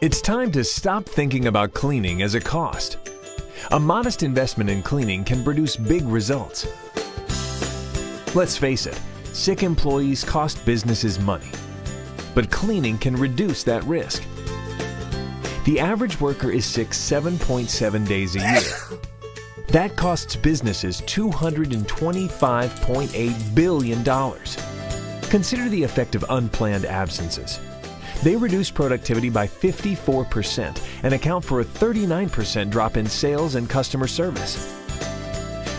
It's time to stop thinking about cleaning as a cost. A modest investment in cleaning can produce big results. Let's face it, sick employees cost businesses money. But cleaning can reduce that risk. The average worker is sick 7.7 days a year. That costs businesses $225.8 billion. Consider the effect of unplanned absences. They reduce productivity by 54% and account for a 39% drop in sales and customer service.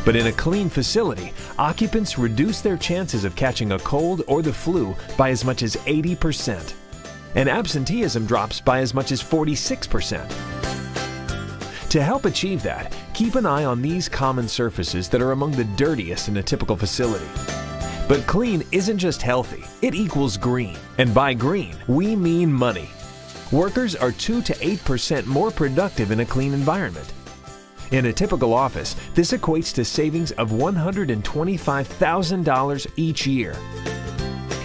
But in a clean facility, occupants reduce their chances of catching a cold or the flu by as much as 80%, and absenteeism drops by as much as 46%. To help achieve that, keep an eye on these common surfaces that are among the dirtiest in a typical facility. But clean isn't just healthy, it equals green. And by green, we mean money. Workers are 2 to 8% more productive in a clean environment. In a typical office, this equates to savings of $125,000 each year.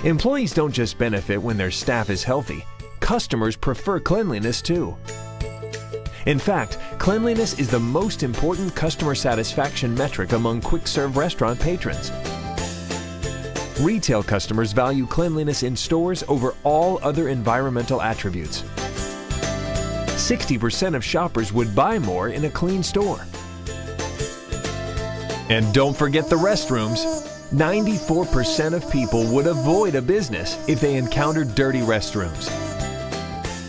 Employees don't just benefit when their staff is healthy, customers prefer cleanliness too. In fact, cleanliness is the most important customer satisfaction metric among quick-serve restaurant patrons. Retail customers value cleanliness in stores over all other environmental attributes. 60% of shoppers would buy more in a clean store. And don't forget the restrooms. 94% of people would avoid a business if they encountered dirty restrooms.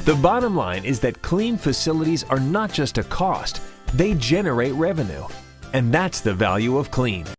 The bottom line is that clean facilities are not just a cost, they generate revenue. And that's the value of clean.